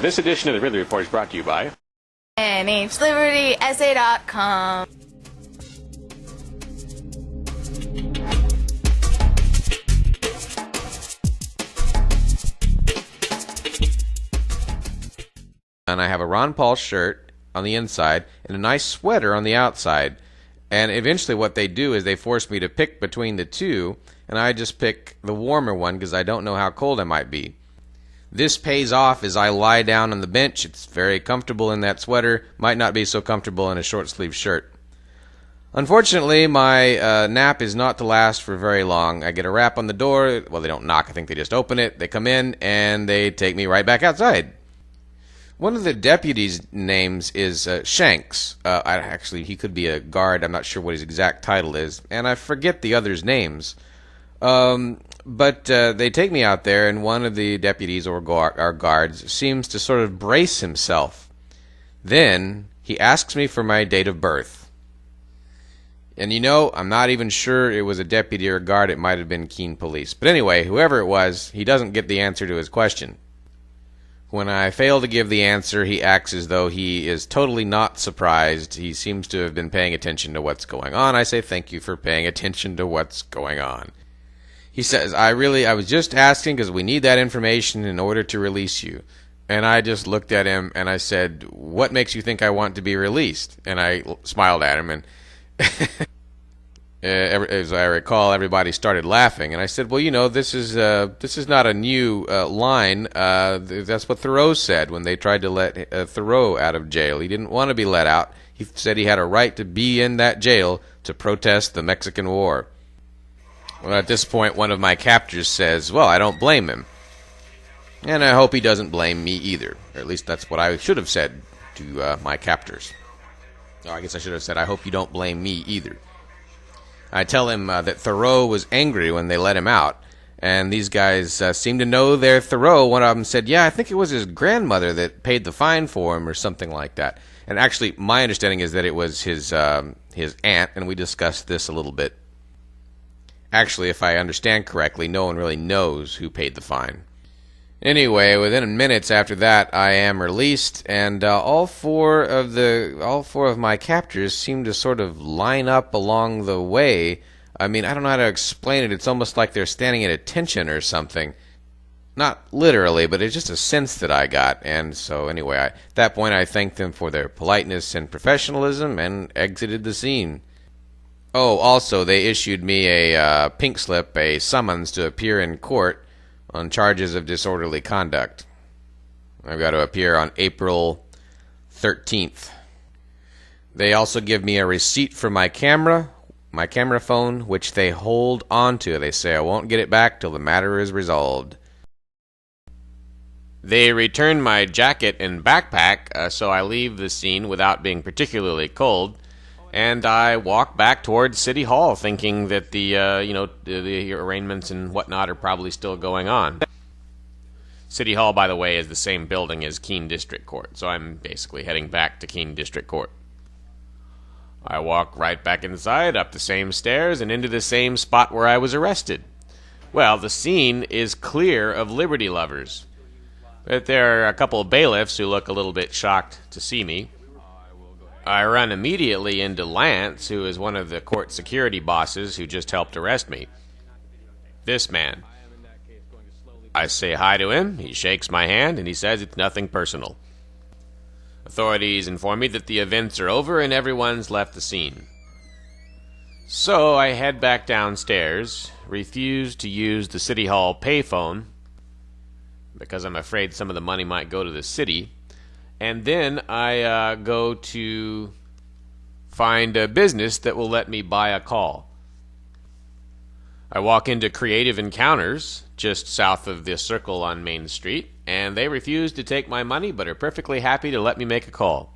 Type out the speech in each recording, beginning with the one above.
This edition of the Ridley Report is brought to you by NHLibertySA.com. And I have a Ron Paul shirt on the inside and a nice sweater on the outside. And eventually what they do is they force me to pick between the two, and I just pick the warmer one because I don't know how cold I might be. This pays off as I lie down on the bench. It's very comfortable in that sweater, might not be so comfortable in a short-sleeved shirt. Unfortunately, my nap is not to last for very long. I get a rap on the door. Well, they don't knock. I think they just open it. They come in, and they take me right back outside. One of the deputies' names is Shanks. Actually, he could be a guard. I'm not sure what his exact title is, and I forget the others' names. But they take me out there, and one of the deputies or guards seems to sort of brace himself. Then he asks me for my date of birth. And you know, I'm not even sure it was a deputy or a guard. It might have been Keene Police. But anyway, whoever it was, he doesn't get the answer to his question. When I fail to give the answer, he acts as though he is totally not surprised. He seems to have been paying attention to what's going on. I say, thank you for paying attention to what's going on. He says, I was just asking because we need that information in order to release you. And I just looked at him and I said, what makes you think I want to be released? And I smiled at him, and as I recall, everybody started laughing. And I said, well, you know, this is not a new line. That's what Thoreau said when they tried to let Thoreau out of jail. He didn't want to be let out. He said he had a right to be in that jail to protest the Mexican War. Well, at this point, one of my captors says, well, I don't blame him. And I hope he doesn't blame me either. Or at least that's what I should have said to my captors. Or I guess I should have said, I hope you don't blame me either. I tell him that Thoreau was angry when they let him out. And these guys seem to know their Thoreau. One of them said, yeah, I think it was his grandmother that paid the fine for him or something like that. And actually, my understanding is that it was his aunt, and we discussed this a little bit. Actually, if I understand correctly, no one really knows who paid the fine. Anyway, within minutes after that, I am released, and all four of my captors seem to sort of line up along the way. I mean, I don't know how to explain it. It's almost like they're standing at attention or something. Not literally, but it's just a sense that I got. And so anyway, at that point, I thanked them for their politeness and professionalism and exited the scene. Oh, also, they issued me a pink slip, a summons to appear in court on charges of disorderly conduct. I've got to appear on April 13th. They also give me a receipt for my camera phone, which they hold onto. They say I won't get it back till the matter is resolved. They return my jacket and backpack, so I leave the scene without being particularly cold. And I walk back towards City Hall, thinking that the arraignments and whatnot are probably still going on. City Hall, by the way, is the same building as Keene District Court, so I'm basically heading back to Keene District Court. I walk right back inside, up the same stairs, and into the same spot where I was arrested. Well, the scene is clear of liberty lovers. But there are a couple of bailiffs who look a little bit shocked to see me. I run immediately into Lance, who is one of the court security bosses who just helped arrest me. This man. I say hi to him, he shakes my hand, and he says it's nothing personal. Authorities inform me that the events are over and everyone's left the scene. So I head back downstairs, refuse to use the City Hall payphone, because I'm afraid some of the money might go to the city. And then I go to find a business that will let me buy a call. I walk into Creative Encounters, just south of the Circle on Main Street, and they refuse to take my money but are perfectly happy to let me make a call.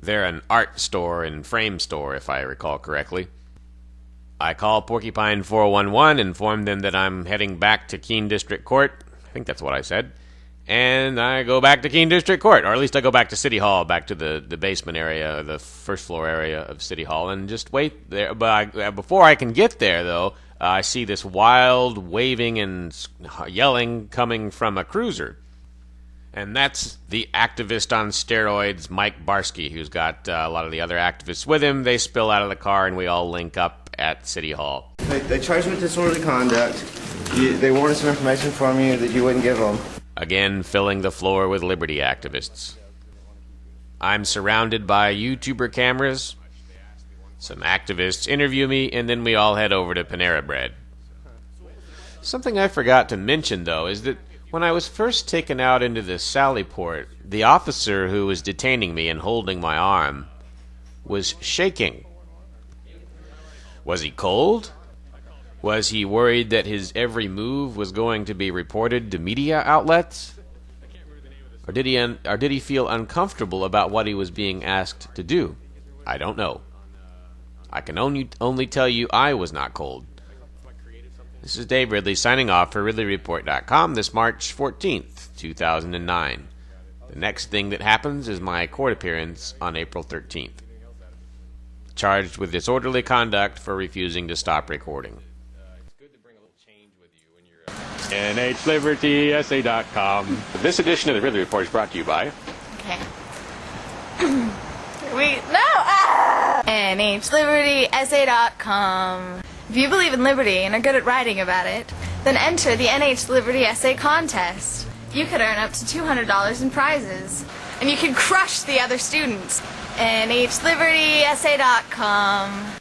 They're an art store and frame store, if I recall correctly. I call Porcupine 411, inform them that I'm heading back to Keene District Court. I think that's what I said. And I go back to Keene District Court, or at least I go back to City Hall, back to the basement area, the first floor area of City Hall, and just wait there. But before I can get there, though, I see this wild waving and yelling coming from a cruiser. And that's the activist on steroids, Mike Barsky, who's got a lot of the other activists with him. They spill out of the car, and we all link up at City Hall. They charged me with disorderly conduct. They wanted some information from you that you wouldn't give them. Again, filling the floor with liberty activists. I'm surrounded by YouTuber cameras. Some activists interview me, and then we all head over to Panera Bread. Something I forgot to mention, though, is that when I was first taken out into the Sally Port, the officer who was detaining me and holding my arm was shaking. Was he cold? Was he worried that his every move was going to be reported to media outlets? Or did he feel uncomfortable about what he was being asked to do? I don't know. I can only tell you I was not cold. This is Dave Ridley signing off for RidleyReport.com this March 14th, 2009. The next thing that happens is my court appearance on April 13th. Charged with disorderly conduct for refusing to stop recording. NHLibertySA.com. This edition of the Ridley Report is brought to you by... Okay. NHLibertySA.com. If you believe in liberty and are good at writing about it, then enter the NH Liberty Essay Contest. You could earn up to $200 in prizes, and you could crush the other students. NHLibertySA.com.